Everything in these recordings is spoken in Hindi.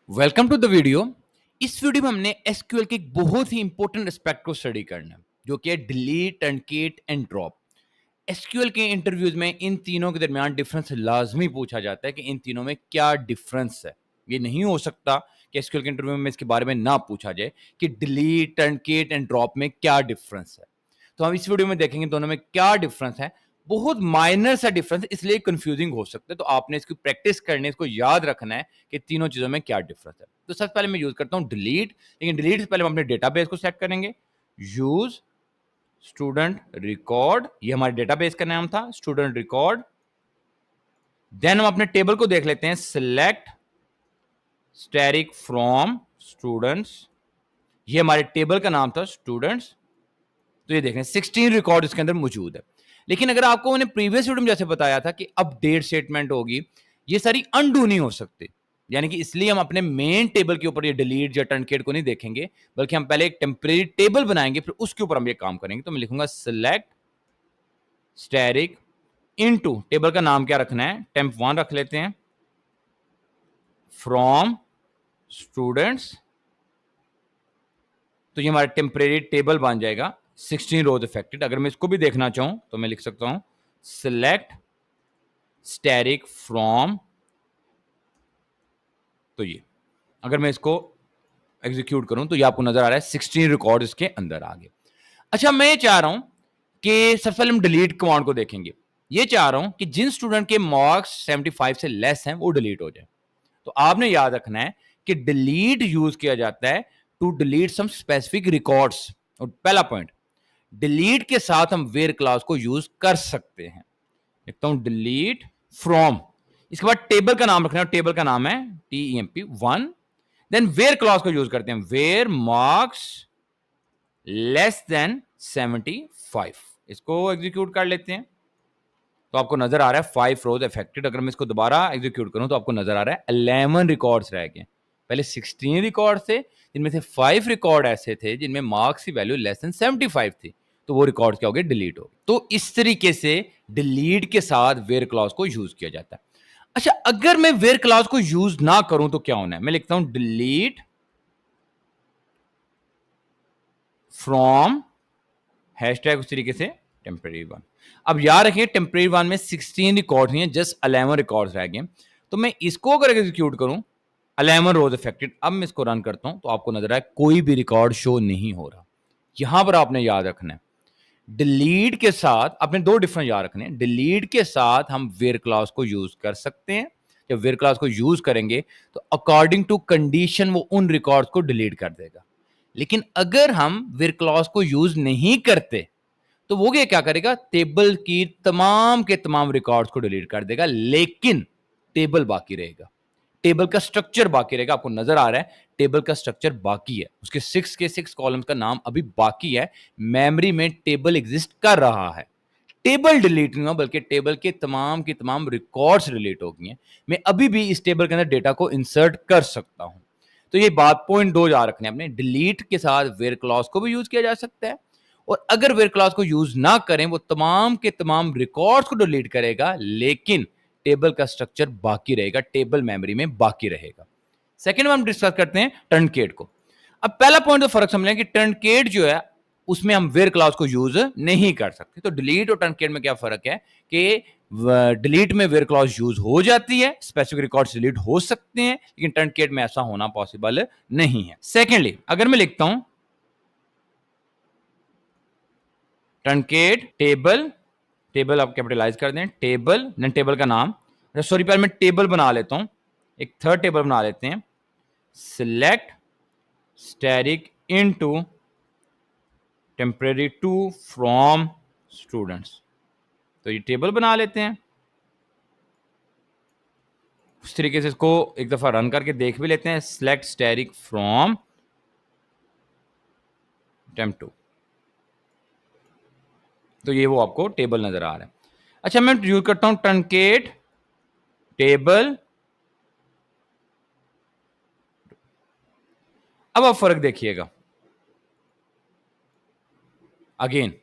Welcome to the video. इस वीडियो में हमने एसक्यूएल के एक बहुत ही इंपॉर्टेंट एस्पेक्ट को स्टडी करना है जो कि है delete, truncate and drop. SQL के इंटरव्यूज में इन तीनों के दरमियान डिफरेंस लाजमी पूछा जाता है कि इन तीनों में क्या डिफरेंस है। ये नहीं हो सकता कि एसक्यूएल के इंटरव्यू में इसके बारे में ना पूछा जाए कि डिलीट, ट्रंकेट एंड ड्रॉप में क्या डिफरेंस है। तो हम इस वीडियो में देखेंगे दोनों में क्या डिफरेंस है। बहुत माइनर सा डिफरेंस, इसलिए कंफ्यूजिंग हो सकता है, तो आपने इसकी प्रैक्टिस करनी है, इसको याद रखना है कि तीनों चीजों में क्या डिफरेंस है। तो सबसे पहले मैं यूज करता हूं डिलीट, लेकिन डिलीट से पहले हम अपने डेटाबेस को सेट करेंगे। यूज स्टूडेंट रिकॉर्ड, ये हमारे डेटाबेस का नाम था, स्टूडेंट रिकॉर्ड। देन हम अपने टेबल को देख लेते हैं, सिलेक्ट स्टैटिक फ्रॉम स्टूडेंट्स, ये हमारे टेबल का नाम था स्टूडेंट्स। तो ये देखें 16 रिकॉर्ड इसके अंदर मौजूद है। लेकिन अगर आपको मैंने प्रीवियस वीडियो में जैसे बताया था कि अपडेट स्टेटमेंट होगी, ये सारी अनडू नहीं हो सकती, यानी कि इसलिए हम अपने मेन टेबल के ऊपर ये डिलीट या ट्रंकेट को नहीं देखेंगे, बल्कि हम पहले एक टेम्परेरी टेबल बनाएंगे, फिर उसके ऊपर हम ये काम करेंगे। तो मैं लिखूंगा सिलेक्ट स्टैटिक इनटू, टेबल का नाम क्या रखना है, टेम्प1 रख लेते हैं, फ्रॉम स्टूडेंट्स। तो ये हमारा टेम्परेरी टेबल बन जाएगा 16 रोज अफेक्टेड। अगर मैं इसको भी देखना चाहूं तो मैं लिख सकता हूं सिलेक्ट स्टैटिक फ्रॉम, तो ये अगर मैं इसको एग्जीक्यूट करूं तो ये आपको नजर आ रहा है 16 रिकॉर्ड इसके अंदर आ गए। अच्छा, मैं ये चाह रहा हूं कि सबसे पहले हम डिलीट कमांड को देखेंगे। ये चाह रहा हूं कि जिन स्टूडेंट के मार्क्स 75 से लेस हैं वो डिलीट हो जाए। तो आपने याद रखना है कि डिलीट यूज किया जाता है to delete some specific records. और पहला पॉइंट, डिलीट के साथ हम वेयर क्लास को यूज कर सकते हैं। लिखता हूं डिलीट फ्रॉम, इसके बाद टेबल का नाम रखना है, टेबल का नाम है TEMP1। देन वेयर क्लॉज को यूज करते हैं, वेयर मार्क्स लेस देन 75, इसको एग्जीक्यूट कर लेते हैं। तो आपको नजर आ रहा है 5 रोज अफेक्टेड। अगर मैं इसको दोबारा एग्जीक्यूट करूं तो आपको नजर आ रहा है 11 रिकॉर्ड्स रह गए। पहले 16 रिकॉर्ड थे, जिनमें से 5 रिकॉर्ड ऐसे थे जिनमें मार्क्स की वैल्यू लेस देन 75 थी, तो वो रिकॉर्ड क्या हो गए, डिलीट हो गए। तो इस तरीके से डिलीट के साथ वेयर क्लॉज को यूज किया जाता है। अच्छा, अगर मैं वेयर क्लॉज को यूज ना करूं तो क्या होना है, मैं लिखता हूं डिलीट फ्रॉम हैशटैग उस तरीके से टेम्परेरी वन। अब याद रखिए टेम्परेरी वन में 16 रिकॉर्ड नहीं है, जस्ट 11 रिकॉर्ड्स रह गए। तो मैं इसको अगर एग्जीक्यूट करूं, 11 रोज अफेक्टेड, अब मैं इसको रन करता हूं तो आपको नजर आए कोई भी रिकॉर्ड शो नहीं हो रहा। यहां पर आपने याद रखना है डिलीट के साथ अपने दो डिफरेंट याद रखने हैं। डिलीट के साथ हम वेयर क्लॉज को यूज कर सकते हैं। जब वेयर क्लॉज को यूज करेंगे तो अकॉर्डिंग टू कंडीशन वो उन रिकॉर्ड्स को डिलीट कर देगा। लेकिन अगर हम वेयर क्लॉज को यूज नहीं करते तो वो ये क्या करेगा, टेबल की तमाम के तमाम रिकॉर्ड्स को डिलीट कर देगा, लेकिन टेबल बाकी रहेगा, टेबल का स्ट्रक्चर बाकी रहेगा। आपको नजर आ रहा है टेबल का स्ट्रक्चर बाकी है, उसके 6 के 6 कॉलम्स का नाम अभी बाकी है, मेमोरी में टेबल एग्जिस्ट कर रहा है। टेबल डिलीट नहीं हुआ, बल्कि टेबल के तमाम रिकॉर्ड्स डिलीट हो गई हैं। मैं अभी भी इस टेबल के अंदर डेटा को इंसर्ट कर सकता हूं। तो ये बात पॉइंट 2 याद रखने अपने, डिलीट के साथ वेयर क्लॉज को भी यूज किया जा सकता है, और अगर वेयर क्लॉज को यूज ना करें वो तमाम के तमाम रिकॉर्ड्स को डिलीट करेगा, लेकिन टेबल का स्ट्रक्चर बाकी रहेगा, टेबल मेमोरी में बाकी रहेगा। सेकेंड में हम डिस्कस करते हैं टर्नकेट को। अब पहला पॉइंट तो फर्क समझ लें कि टर्नकेट जो है उसमें हम वेयर क्लॉज को यूज नहीं कर सकते। तो डिलीट और टर्नकेट में क्या फर्क है कि डिलीट में वेयर क्लॉज यूज हो जाती है, स्पेसिफिक रिकॉर्ड्स डिलीट हो सकते हैं, लेकिन टर्नकेट में ऐसा होना पॉसिबल नहीं है। सेकेंडली अगर मैं लिखता हूं टर्नकेट टेबल, टेबल आप कैपिटलाइज कर दें, टेबल देन टेबल का नाम, सॉरी पहले मैं टेबल बना लेता हूं, एक थर्ड टेबल बना लेते हैं, select static into temporary two from students. तो ये टेबल बना लेते हैं। उस तरीके से इसको एक दफा रन करके देख भी लेते हैं, सिलेक्ट स्टैटिक फ्रॉम टेम्प2। तो ये वो आपको टेबल नजर आ रहा है। अच्छा, मैं यूज करता हूं टर्नकेट टेबल। अब आप फर्क देखिएगा, अगेन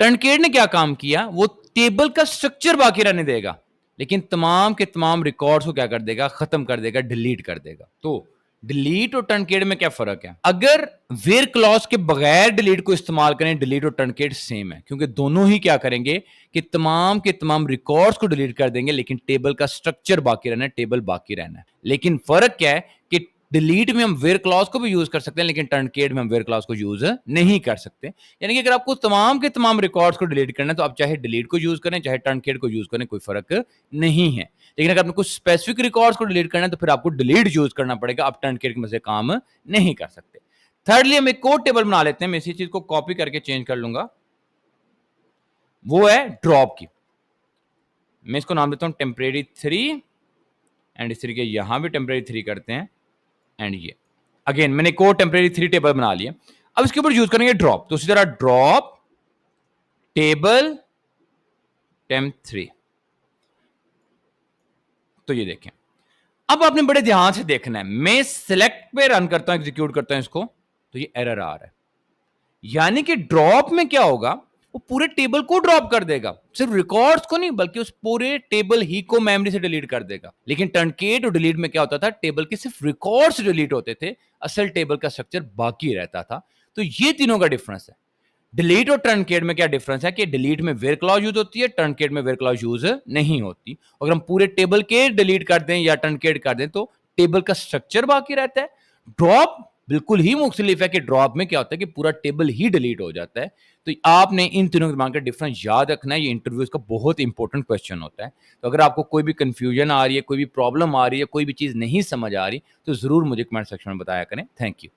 टर्नकेट ने क्या काम किया, वो टेबल का स्ट्रक्चर बाकी रहने देगा, लेकिन तमाम के तमाम रिकॉर्ड्स को क्या कर देगा, खत्म कर देगा, डिलीट कर देगा। तो डिलीट और टर्नकेट में क्या फर्क है? अगर वेयर क्लॉज के बगैर डिलीट को इस्तेमाल करें, डिलीट और टर्नकेट सेम है, क्योंकि दोनों ही क्या करेंगे कि तमाम के तमाम रिकॉर्ड्स को डिलीट कर देंगे, लेकिन टेबल का स्ट्रक्चर बाकी रहना है, टेबल बाकी रहना है। लेकिन फर्क क्या है कि डिलीट में हम वेयर क्लॉज को भी यूज कर सकते हैं, लेकिन टर्नकेट में हम वेयर क्लॉज को यूज नहीं कर सकते। यानी कि अगर आपको तमाम के तमाम रिकॉर्ड्स को डिलीट करना है, तो आप चाहे डिलीट को यूज करें चाहे टर्नकेट को यूज करें, कोई फर्क नहीं है। लेकिन अगर आपने कुछ स्पेसिफिक रिकॉर्ड्स को डिलीट करना है, तो फिर आपको डिलीट यूज करना पड़ेगा, आप टर्नकेट में से काम नहीं कर सकते। थर्डली हम एक कोड टेबल बना लेते हैं, मैं इसी चीज को कॉपी करके चेंज कर लूंगा, वो है ड्रॉप की। मैं इसको नाम देता हूं टेम्परेरी 3 एंड इस तरीके यहां भी टेम्परेरी 3 करते हैं एंड ये अगेन मैंने कोड टेम्परेरी 3 टेबल बना लिया। अब इसके ऊपर यूज करेंगे ड्रॉप, तो उसी तरह ड्रॉप टेबल टेम्प 3। तो ये देखें, अब आपने बड़े ध्यान से देखना है, मैं सिलेक्ट पे रन करता हूं, एग्जीक्यूट करता हूं इसको, तो ये एरर आ रहा है। यानी कि ड्रॉप में क्या होगा, वो पूरे टेबल को ड्रॉप कर देगा, सिर्फ रिकॉर्ड्स को नहीं बल्कि उस पूरे टेबल ही को मेमोरी से डिलीट कर देगा। लेकिन टर्नकेट और डिलीट में क्या होता था, टेबल के सिर्फ रिकॉर्ड्स डिलीट होते थे, असल टेबल का स्ट्रक्चर बाकी रहता था। तो ये तीनों का डिफरेंस है। डिलीट और टर्नकेट में क्या डिफरेंस है कि डिलीट में वेयर क्लॉज यूज होती है, टर्नकेट में वेयर क्लॉज यूज नहीं होती। अगर हम पूरे टेबल के डिलीट कर दें या टर्नकेट कर दें, तो टेबल का स्ट्रक्चर बाकी रहता है। ड्रॉप बिल्कुल ही मुख्तलिफ है कि ड्रॉप में क्या होता है कि पूरा टेबल ही डिलीट हो जाता है। तो आपने इन तीनों के दिमाग का डिफरेंस याद रखना है, ये इंटरव्यूज का बहुत इंपॉर्टेंट क्वेश्चन होता है। तो अगर आपको कोई भी कंफ्यूजन आ रही है, कोई भी प्रॉब्लम आ रही है, कोई भी चीज नहीं समझ आ रही, तो जरूर मुझे कमेंट सेक्शन में बताया करें। Thank you.